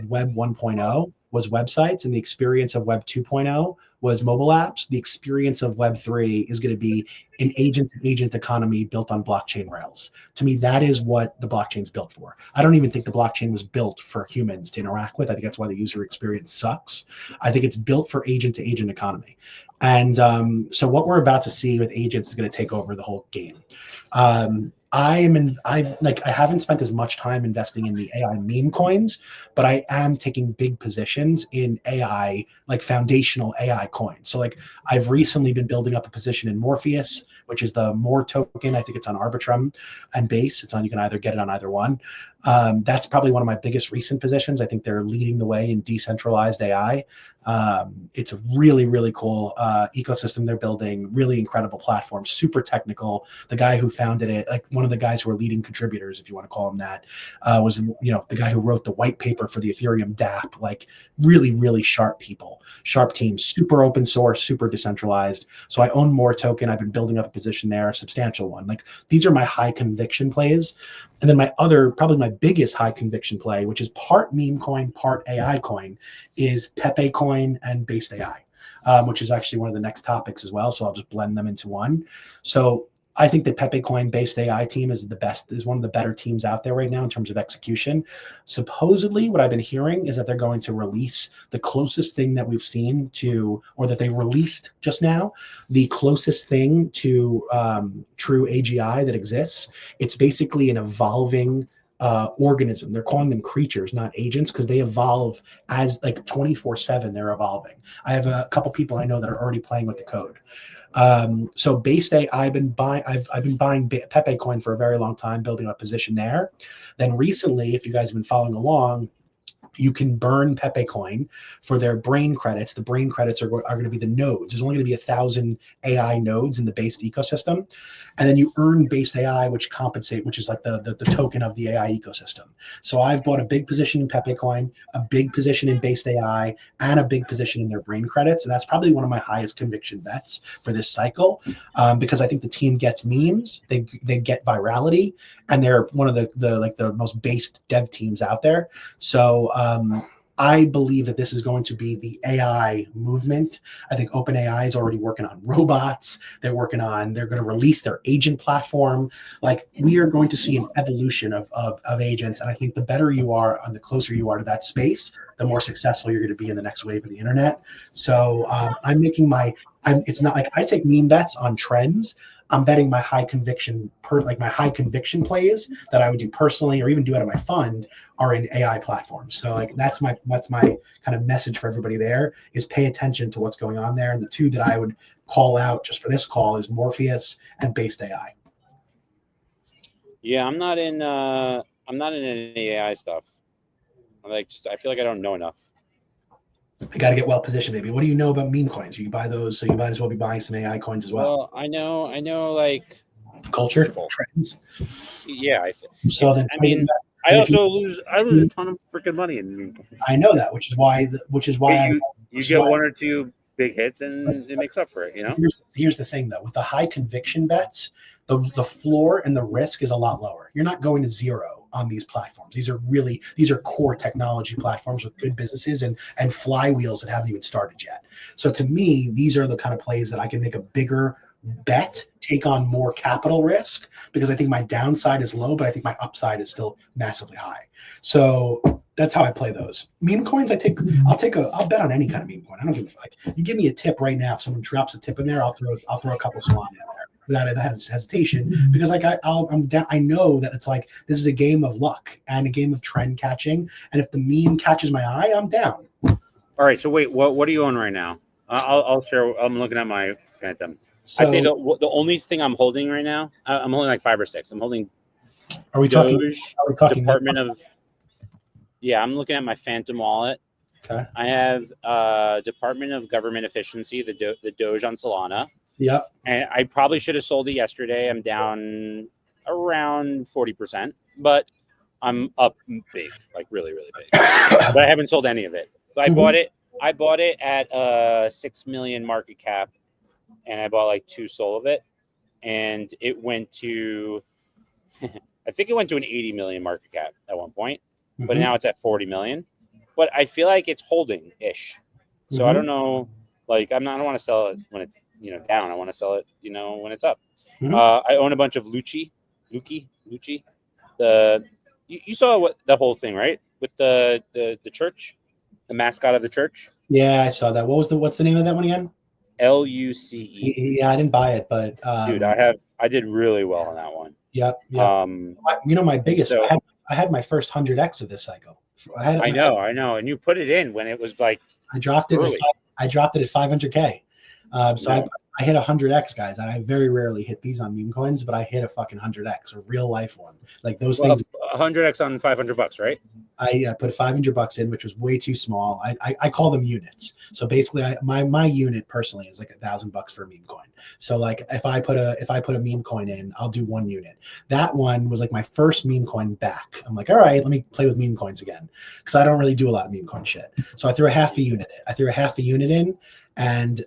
Web 1.0 was websites and the experience of Web 2.0 was mobile apps, the experience of Web 3 is going to be an agent-to-agent economy built on blockchain rails. To me, that is what the blockchain's built for. I don't even think the blockchain was built for humans to interact with. I think that's why the user experience sucks. I think it's built for agent-to-agent economy. And so what we're about to see with agents is going to take over the whole game. I haven't spent as much time investing in the AI meme coins, but I am taking big positions in AI, like foundational AI coins. So like I've recently been building up a position in Morpheus, which is the More token. I think it's on Arbitrum and Base. You can either get it on either one. That's probably one of my biggest recent positions. I think they're leading the way in decentralized AI. It's a really, really cool ecosystem they're building, really incredible platform, super technical. The guy who founded it, like one of the guys who are leading contributors, if you want to call him that, was the guy who wrote the white paper for the Ethereum DApp. Like really, really sharp people, sharp teams, super open source, super decentralized. So I own More token. I've been building up a position there, a substantial one. Like these are my high conviction plays. And then probably my biggest high conviction play, which is part meme coin, part AI coin, is Pepecoin and Based AI, which is actually one of the next topics as well. So I'll just blend them into one. So I think the Pepecoin Based AI team is one of the better teams out there right now in terms of execution. Supposedly, what I've been hearing is that they're going to release the closest thing that we've seen to, or that they released just now, the closest thing to true AGI that exists. It's basically an evolving organism. They're calling them creatures, not agents, because they evolve as like 24/7. They're evolving. I have a couple people I know that are already playing with the code. So Based AI, I've been buying Pepecoin for a very long time, building a position there. Then recently, if you guys have been following along, you can burn Pepecoin for their brain credits. The brain credits are going to be the nodes. There's only going to be 1,000 AI nodes in the Based ecosystem. And then you earn Based AI, which is like the token of the AI ecosystem. So I've bought a big position in Pepecoin, a big position in Based AI, and a big position in their brain credits. And that's probably one of my highest conviction bets for this cycle, because I think the team gets memes, they get virality, and they're one of the most based dev teams out there. So I believe that this is going to be the AI movement. I think OpenAI is already working on robots. They're going to release their agent platform. Like we are going to see an evolution of agents. And I think the better you are and the closer you are to that space, the more successful you're going to be in the next wave of the internet. So it's not like I take meme bets on trends. I'm betting my high conviction plays that I would do personally or even do out of my fund are in AI platforms. So like that's my kind of message for everybody there is pay attention to what's going on there. And the two that I would call out just for this call is Morpheus and Based AI. Yeah, I'm not in any AI stuff. I feel like I don't know enough. I got to get well positioned, baby. What do you know about meme coins? You buy those, so you might as well be buying some AI coins as well. Well, I know, like culture trends. Yeah, I also lose a ton of freaking money in meme coins. I know that, which is why you get one or two big hits and it makes up for it. You know. Here's the thing though, with the high conviction bets, the floor and the risk is a lot lower. You're not going to zero on these platforms. These are core technology platforms with good businesses and flywheels that haven't even started yet. So to me, these are the kind of plays that I can make a bigger bet, take on more capital risk, because I think my downside is low, but I think my upside is still massively high. So that's how I play those. Meme coins, I'll bet on any kind of meme coin. I don't give a fuck. You give me a tip right now. If someone drops a tip in there, I'll throw a couple Solana in there. without hesitation, because like I'm down. I know that it's like this is a game of luck and a game of trend catching, and if the meme catches my eye, I'm down. All right. So wait, what are you on right now? I'll share. I'm looking at my Phantom. So, I'd say the only thing I'm holding right now, I'm holding like 5 or 6. I'm holding are we talking? Are we talking Department of? Yeah, I'm looking at my Phantom wallet. Okay. I have Department of Government Efficiency, the Doge on Solana. Yeah. And I probably should have sold it yesterday. I'm down around 40%, but I'm up big, like really, really big. But I haven't sold any of it. So I bought it. I bought it at 6 million market cap, and I bought like 2 sold of it, and it went to, I think it went to an 80 million market cap at one point, but now it's at 40 million. But I feel like it's holding ish. So I don't know. Like I don't want to sell it when it's down. I want to sell it when it's up. I own a bunch of Lucci. The you saw the whole thing, right? With the church, the mascot of the church. Yeah, I saw that. What's the name of that one again? LUCE. Yeah, I didn't buy it, but dude, I did really well on that one. Yep. My biggest. So, I had my first 100x of this cycle. I know, and you put it in when it was like I dropped it. I dropped it at 500K. I hit 100x, guys. And I very rarely hit these on Memecoins, but I hit a fucking 100x, a real life one. Like those things. 100x on $500, right? I put $500 in, which was way too small. I call them units. So basically, my unit personally is like $1,000 for a meme coin. So like if I put a meme coin in, I'll do 1 unit. That one was like my first meme coin back. I'm like, all right, let me play with meme coins again, because I don't really do a lot of meme coin shit. So I threw a half a unit in, and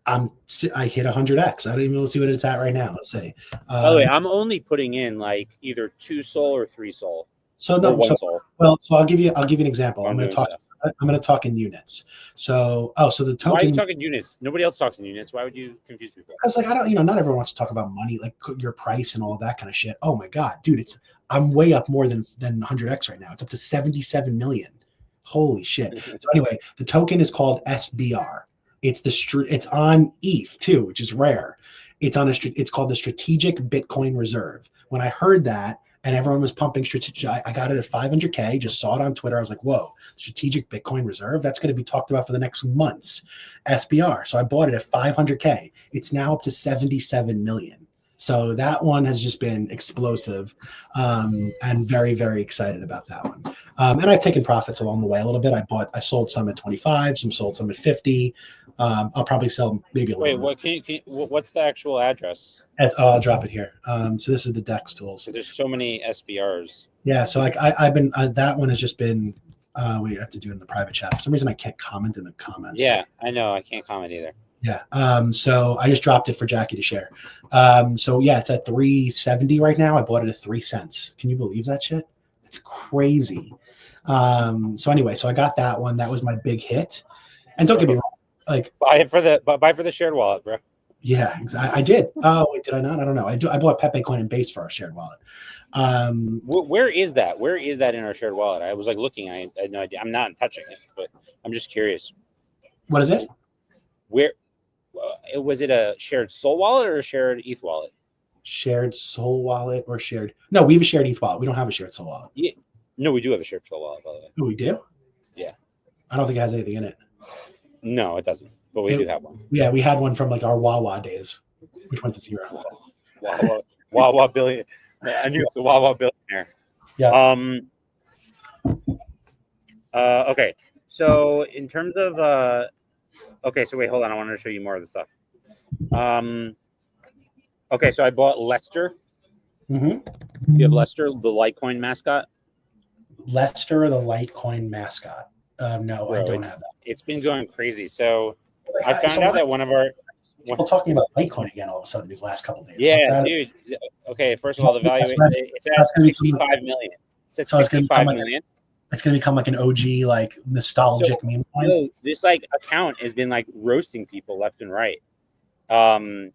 I hit 100x. I don't even see what it's at right now. Let's see. By the way, I'm only putting in like either 2 SOL or 3 SOL. So I'll give you an example. I'm going to talk in units. So the token. Why are you talking units? Nobody else talks in units. Why would you confuse people? Because like I don't, not everyone wants to talk about money, like your price and all that kind of shit. Oh my god, dude, I'm way up more than 100x right now. It's up to 77 million. Holy shit. So anyway, the token is called SBR. It's on ETH too, which is rare. It's called the Strategic Bitcoin Reserve. When I heard that, and everyone was pumping strategic, I got it at 500K, just saw it on Twitter. I was like, whoa, Strategic Bitcoin Reserve? That's going to be talked about for the next months. SBR. So I bought it at 500K. It's now up to 77 million. So that one has just been explosive, and very, very excited about that one. And I've taken profits along the way a little bit. I sold some at 25, some sold some at 50. I'll probably sell maybe a little. Wait, what's the actual address? I'll drop it here. So this is the DEX tools. There's so many SBRs. Yeah, so like I've been that one has just been. We have to do it in the private chat. For some reason, I can't comment in the comments. Yeah, I know. I can't comment either. Yeah. So I just dropped it for Jackie to share. So yeah, it's at 370 right now. I bought it at 3 cents. Can you believe that shit? It's crazy. So anyway, so I got that one. That was my big hit. And don't get me wrong, like buy for the shared wallet, bro. Yeah, exactly. I did. Oh, wait, did I not? I don't know. I bought Pepecoin Is Based for our shared wallet. Where is that? Where is that in our shared wallet? I was like looking. I had no idea. I'm not touching it, but I'm just curious. What is it? Where was it? A shared Sol wallet or a shared ETH wallet? Shared Sol wallet or shared? No, we have a shared ETH wallet. We don't have a shared Sol wallet. Yeah. No, we do have a shared Sol wallet, by the way. Oh, we do? Yeah. I don't think it has anything in it. No, it doesn't. But we do have one. Yeah, we had one from like our Wawa days, which went to 0. Wawa billion. I knew the Wawa billionaire. Yeah. Okay. So in terms of okay, so wait, hold on. I wanted to show you more of the stuff. Okay, so I bought Lester. Mm-hmm. You have Lester, the Litecoin mascot? Lester, the Litecoin mascot. No, bro, I don't have that. It's been going crazy. So I found out that one of our people talking about Litecoin again all of a sudden these last couple of days. Yeah, dude. Okay, first of all, the value it's at 65 million. It's at 65 million. It's going to become like an OG, like nostalgic meme coin. No, this like account has been like roasting people left and right. And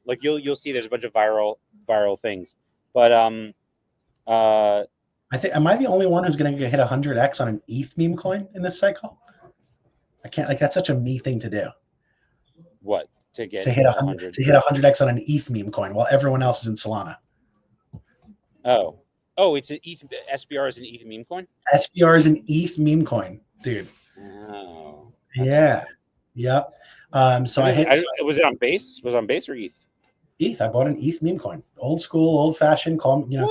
like you'll see there's a bunch of viral things. But I think, am I the only one who's going to hit 100x on an ETH meme coin in this cycle? I can't, like, that's such a me thing to do. What? get to hit 100. to hit 100x on an ETH meme coin while everyone else is in Solana. Oh, it's an ETH. SBR is an ETH meme coin. SBR is an ETH meme coin, dude. Oh, yeah, funny. Yep. So was it on base? Was it on base or ETH? ETH. I bought an ETH meme coin, old school, old fashioned. Call me. Yep,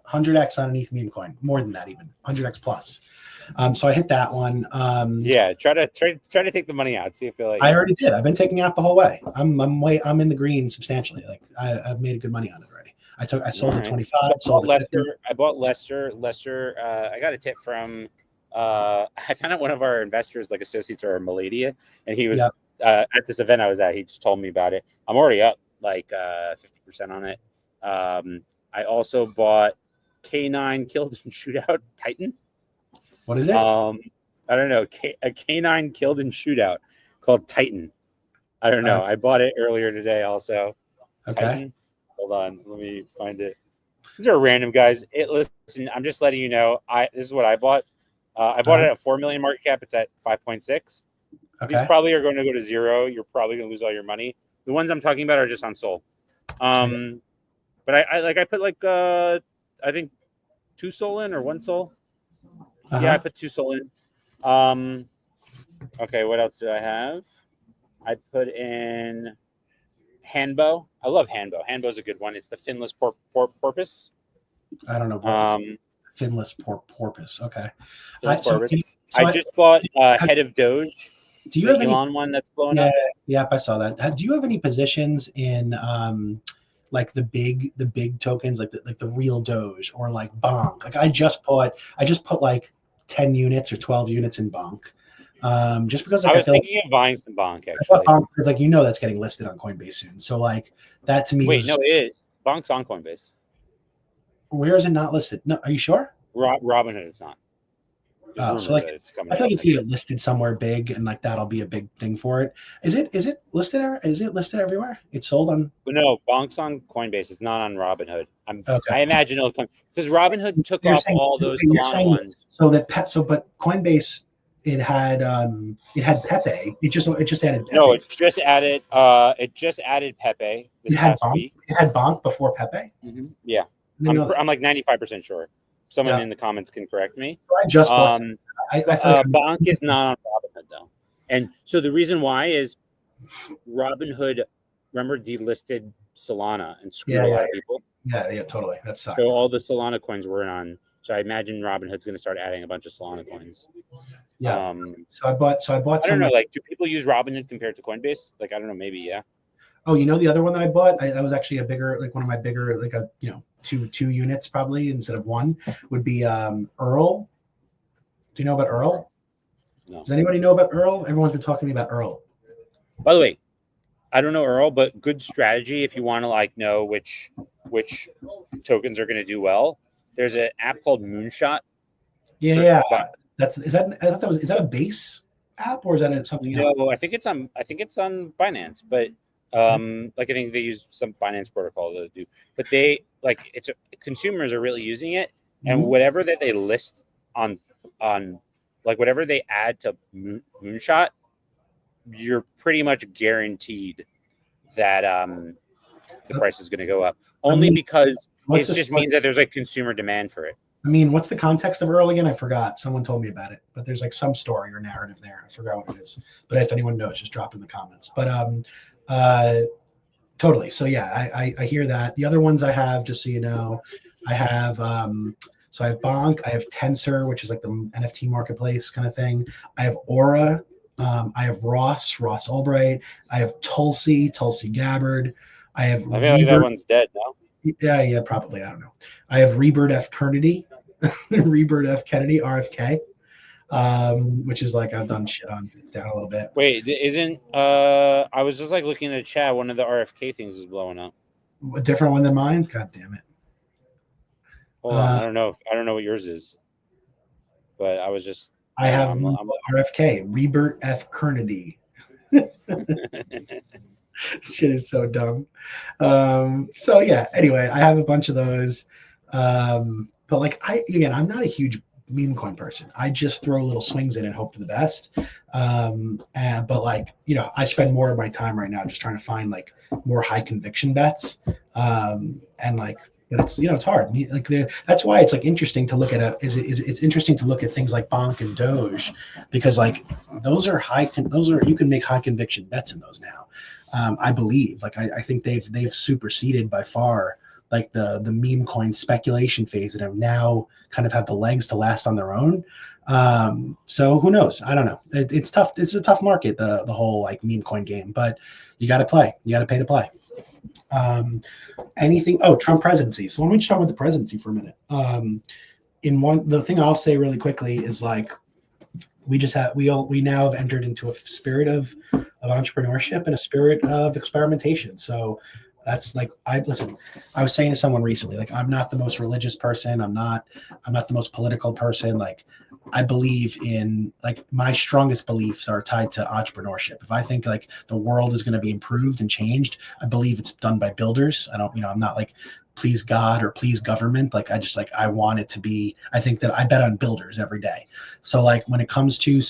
100x on an ETH meme coin, more than that even, 100x plus. So I hit that one. Yeah, try to take the money out. See if it I already did. I've been taking out the whole way. I'm in the green substantially. Like I've made good money on it already. I sold at 25. So I bought Lester. I got a tip from. I found out one of our investors, like associates, are Maladia, and he was at this event I was at. He just told me about it. I'm already up like 50% on it. I also bought K9 Killed in Shootout Titan. What is it? I don't know. A K9 Killed in Shootout called Titan. I don't know. I bought it earlier today also. Okay. Titan. Hold on. Let me find it. These are random, guys. Listen, I'm just letting you know. This is what I bought. I bought it at 4 million market cap. It's at 5.6. Okay. These probably are going to go to zero. You're probably going to lose all your money. The ones I'm talking about are just on Sol. But I put like I think 2 Sol in or 1 Sol. Yeah, I put 2 Sol in. Okay, what else do I have? I put in Hanbo. I love Hanbo. Hanbo's a good one. It's the finless porpoise. I don't know. Finless porpoise. Okay. I just bought Head of Doge. Do you have Elon one that's blowing up? Yep, I saw that. Do you have any positions in like the big tokens, like the real Doge or like Bonk? Like I just put like 10 units or 12 units in Bonk. Just because like, I was thinking of buying some Bonk actually. Because like that's getting listed on Coinbase soon. So like that to me. Bonk's on Coinbase. Where is it not listed? No, are you sure? Robinhood, it's not. So like it's coming. I feel like it's gonna get listed somewhere big, and like that'll be a big thing for it. Is it listed? Is it listed everywhere? It's sold on. No, Bonk's on Coinbase. It's not on Robinhood. I imagine it'll come because Robinhood took off all those Solana ones. But Coinbase. It had Pepe. It just added Pepe. No, it just added Pepe this past week. It had Bonk before Pepe. Mm-hmm. Yeah, I'm like 95% sure. Someone in the comments can correct me. I just bought. Bonk is not on Robinhood though, and so the reason why is Robinhood, remember, delisted Solana and screwed a lot of people. Yeah, totally. That sucked. So all the Solana coins were on. So I imagine Robinhood's going to start adding a bunch of Solana coins. Yeah. So I bought. I don't know. Like, do people use Robinhood compared to Coinbase? Like, I don't know. Maybe yeah. Oh, the other one that I bought, that was actually one of my bigger, like a two units probably instead of one would be Earl. Do you know about Earl? No. Does anybody know about Earl? Everyone's been talking to me about Earl. By the way, I don't know Earl, but good strategy if you want to like know which tokens are going to do well. There's an app called Moonshot. Yeah. Is that a base app or is that something else? No, I think it's on Binance, but like I think they use some Binance protocol to do. But consumers are really using it, and whatever that they list on like whatever they add to Moonshot, you're pretty much guaranteed that the price is going to go up. Only because it just means that there's like consumer demand for it. I mean, what's the context of Earl again? I forgot. Someone told me about it, but there's like some story or narrative there. I forgot what it is. But if anyone knows, just drop in the comments. But totally. So yeah, I hear that. The other ones I have, just so you know, I have so I have Bonk, I have Tensor, which is like the NFT marketplace kind of thing. I have Aura, I have Ross Albright, I have Tulsi Gabbard, I have I feel like that one's dead now. Yeah, probably. I don't know. I have Rebird F. Kennedy, RFK, which is like I've done shit on. It's down a little bit. Wait, isn't I was just like looking at chat. One of the RFK things is blowing up. A different one than mine? God damn it. Hold on. I don't know what yours is, but I was just. I have I'm RFK, Rebird F. Kennedy. This shit is so dumb. So yeah, anyway, I have a bunch of those. But like I'm not a huge meme coin person. I just throw little swings in and hope for the best. But like, I spend more of my time right now just trying to find like more high conviction bets. And like, but it's it's hard. Like that's why it's like interesting to look at it's interesting to look at things like Bonk and Doge, because like those are you can make high conviction bets in those now. I believe like I think they've superseded by far like the meme coin speculation phase and have now kind of have the legs to last on their own. So who knows? I don't know. It's tough. It's a tough market, the whole like meme coin game, but you got to play. You got to pay to play. Anything? Oh, Trump presidency. So why don't we just talk about the presidency for a minute? The thing I'll say really quickly is like we now have entered into a spirit of entrepreneurship and a spirit of experimentation. So that's like I was saying to someone recently, like I'm not the most religious person. I'm not the most political person. Like I believe in like my strongest beliefs are tied to entrepreneurship. If I think like the world is going to be improved and changed, I believe it's done by builders. I don't, I'm not like please God or please government. Like I just like I want it to be. I think that I bet on builders every day. So like when it comes to a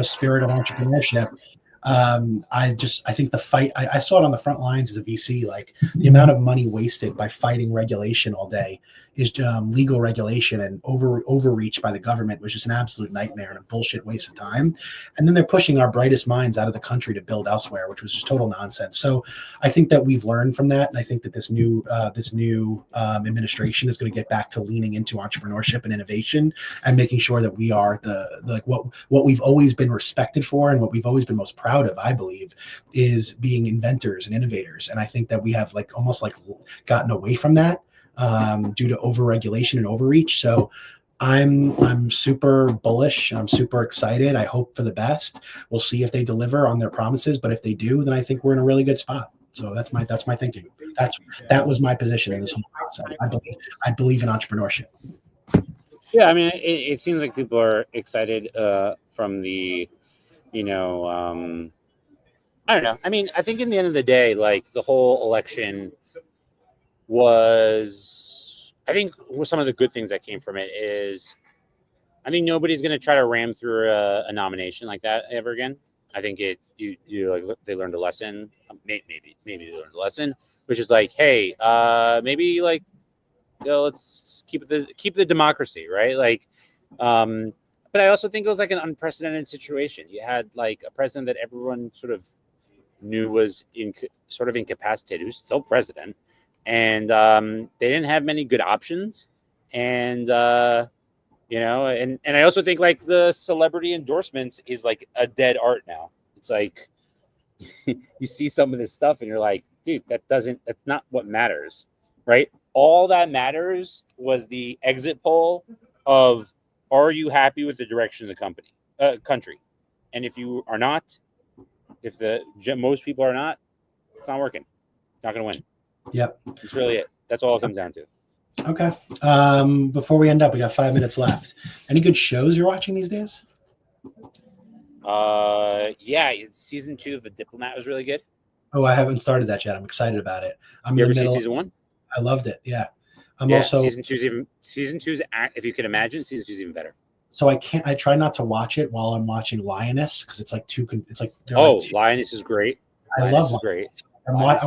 spirit of entrepreneurship, I think the fight, I saw it on the front lines as a VC, like the amount of money wasted by fighting regulation all day is legal regulation and overreach by the government was just an absolute nightmare and a bullshit waste of time. And then they're pushing our brightest minds out of the country to build elsewhere, which was just total nonsense. So I think that we've learned from that. And I think that this new administration is going to get back to leaning into entrepreneurship and innovation and making sure that we are what we've always been respected for and what we've always been most proud of, I believe, is being inventors and innovators. And I think that we have like almost like gotten away from that due to overregulation and overreach. So I'm super bullish. I'm super excited. I hope for the best. We'll see if they deliver on their promises, but if they do, then I think we're in a really good spot. So that's my thinking. That was my position in this whole process. I believe in entrepreneurship. Yeah, I mean, it seems like people are excited from the, I don't know. I mean, I think in the end of the day, like the whole election was, I think some of the good things that came from it is, I think nobody's going to try to ram through a nomination like that ever again. I think they learned a lesson. Maybe they learned a lesson, which is like, hey, maybe like, let's keep the democracy, right? Like, but I also think it was like an unprecedented situation. You had like a president that everyone sort of knew was sort of incapacitated, who's still president, and they didn't have many good options, and and I also think like the celebrity endorsements is like a dead art now. It's like you see some of this stuff and you're like, dude, that's not what matters, right? All that matters was the exit poll of, are you happy with the direction of the country? And if you are not, if most people are not, it's not working. Not going to win. Yep. That's really it. That's all it comes down to. Okay. Before we end up, we got 5 minutes left. Any good shows you're watching these days? Yeah, season 2 of The Diplomat was really good. Oh, I haven't started that yet. I'm excited about it. You ever see season 1? I loved it. Yeah. Season 2's if you can imagine, season 2's even better. So I try not to watch it while I'm watching Lioness because it's like Lioness is great. I love Lioness. Great. I want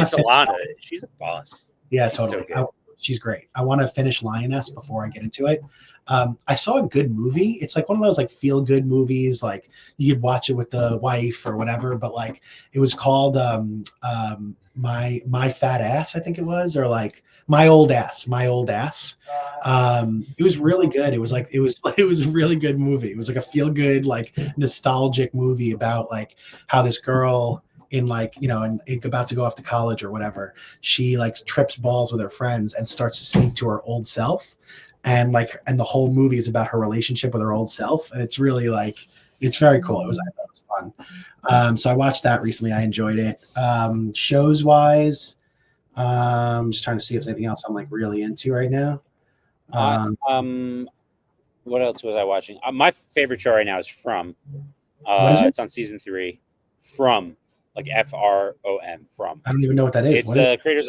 to Solana. She's a boss. Yeah, totally. So she's great. I want to finish Lioness before I get into it. I saw a good movie. It's like one of those like feel good movies. Like you could watch it with the wife or whatever. But like it was called My Fat Ass, I think it was, or like My Old Ass. It was really good. It was a really good movie. It was like a feel good, like nostalgic movie about like how this girl in like, and about to go off to college or whatever, she like trips balls with her friends and starts to speak to her old self. And the whole movie is about her relationship with her old self. And it's really like, it's very cool. I thought it was fun. So I watched that recently. I enjoyed it. Shows wise, I'm just trying to see if there's anything else I'm like really into right now. What else was I watching? My favorite show right now is From. What is it? It's on season 3. From, like FROM. From. I don't even know what that is. It's the creators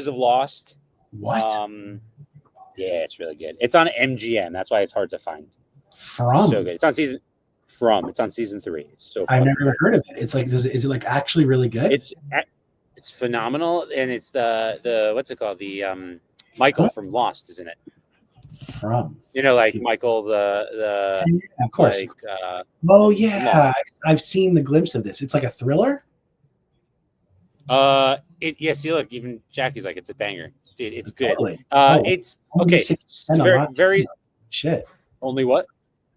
of Lost. What? Yeah, it's really good. It's on MGM. That's why it's hard to find. From So good. It's on season 3. It's so I've fucking never good. heard of it. It's like, is it like actually really good? It's phenomenal, and it's the what's it called? The Michael from Lost is in it. From Like TV. Michael the Yeah, of course. like Oh yeah, I've seen the glimpse of this. It's like a thriller. See, look, even Jackie's like, it's a banger, dude. It's good. Totally. It's okay. Very shit. Only what?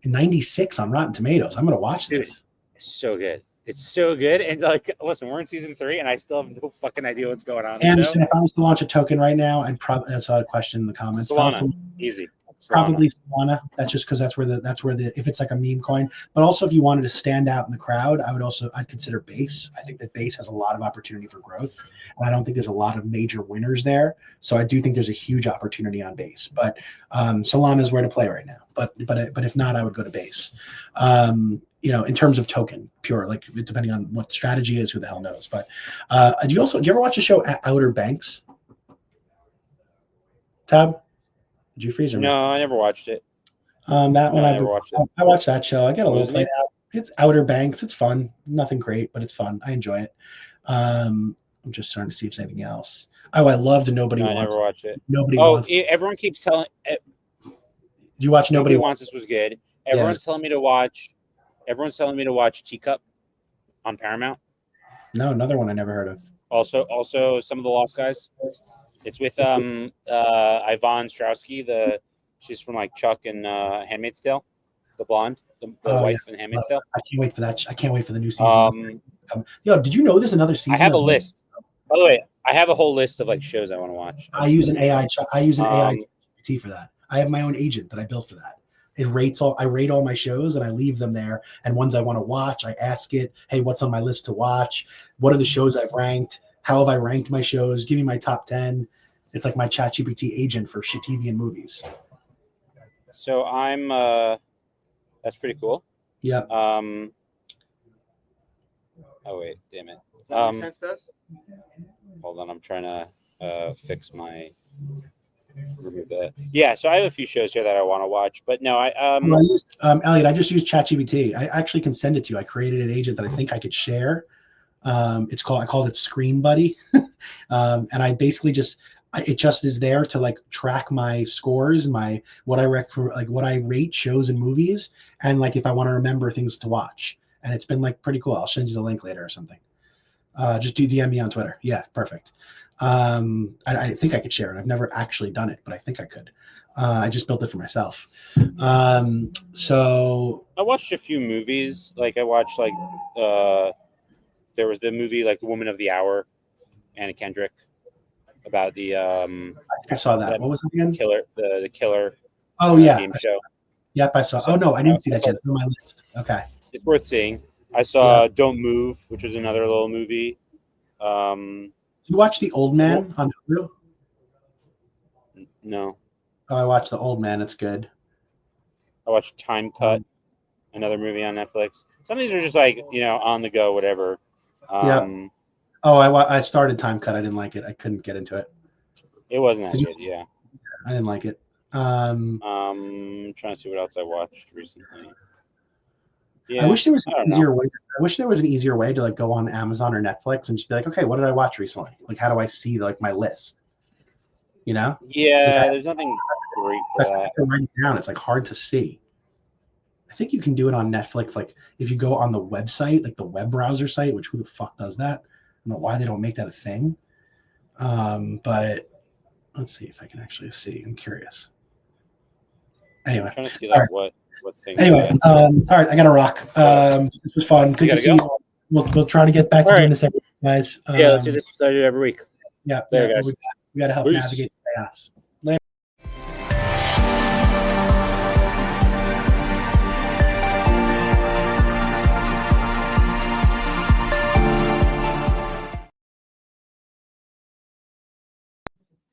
96 on Rotten Tomatoes. I'm gonna watch Dude, this. It's so good. It's so good. And like, listen, we're in season 3, and I still have no fucking idea what's going on. Anderson, if I was to launch a token right now, I'd probably, that's a question in the comments. Solana, easy. Probably Solana. That's just because that's where the if it's like a meme coin. But also, if you wanted to stand out in the crowd, I'd consider Base. I think that Base has a lot of opportunity for growth, and I don't think there's a lot of major winners there. So I do think there's a huge opportunity on Base. But Solana is where to play right now. But if not, I would go to Base. In terms of token, pure, like depending on what the strategy is, who the hell knows. But do you ever watch the show Outer Banks? Tab? Did you freeze or no? I never watched it. That one I never watched it. I watched that show. I get a little played it? out. It's Outer Banks. It's fun. Nothing great, but it's fun. I enjoy it. I'm just starting to see if there's anything else. Oh, I loved Nobody Wants. I never watched it. Nobody Wants. Everyone keeps telling. You watch Nobody Wants. This was good. Everyone's telling me to watch. Everyone's telling me to watch Teacup on Paramount. No, another one I never heard of. Also, Some of the Lost Guys. It's with Yvonne Strahovski. She's from like Chuck and Handmaid's Tale, the blonde, the wife in Handmaid's Tale. I can't wait for that. I can't wait for the new season. Yo, did you know there's another season? I have a list. By the way, I have a whole list of like shows I want to watch. I use an AI GPT for that. I have my own agent that I built for that. I rate all my shows and I leave them there. And ones I want to watch, I ask it, hey, what's on my list to watch? What are the shows I've ranked? How have I ranked my shows? Give me my top 10. It's like my ChatGPT agent for shit TV and movies. So I'm that's pretty cool. Yeah. Oh wait, damn it. That makes sense to us? Hold on, I'm trying to fix my remove that. Yeah, so I have a few shows here that I want to watch, but no, Elliot, I just used ChatGPT. I actually can send it to you. I created an agent that I think I could share. I called it Screen Buddy. And I basically it just is there to like track my scores, what I rate shows and movies, and like if I want to remember things to watch. And it's been like pretty cool. I'll send you the link later or something. Just do DM me on Twitter. Yeah, perfect. I think I could share it. I've never actually done it, but I think I could. I just built it for myself. So I watched a few movies. Like I watched there was the movie like The Woman of the Hour, Anna Kendrick, about the I saw that. What was it again? The killer. Oh yeah. Game show. Yep, I saw. Oh no, I didn't see that yet. It's on my list. Okay. It's worth seeing. I saw Don't Move, which is another little movie. Did you watch The Old Man on Hulu? No. Oh, I watched The Old Man. It's good. I watched Time Cut, another movie on Netflix. Some of these are just like, on the go, whatever. Yeah. Oh, I started Time Cut. I didn't like it. I couldn't get into it. It wasn't that good, yeah. I didn't like it. I'm trying to see what else I watched recently. Yeah, I wish there was an easier way. I wish there was an easier way to like go on Amazon or Netflix and just be like, okay, what did I watch recently? Like, how do I see like my list? Yeah, there's nothing great for that. Write it down. It's like hard to see. I think you can do it on Netflix. Like if you go on the website, like the web browser site, which who the fuck does that? I don't know why they don't make that a thing. But let's see if I can actually see. I'm curious. Anyway, I'm trying to see like what things. Anyway, all right, I got to rock. This was fun. Good to see you. We'll try to get back to doing this every week, guys. Yeah, let's do this every week. Yeah, guys. we got to help navigate the chaos.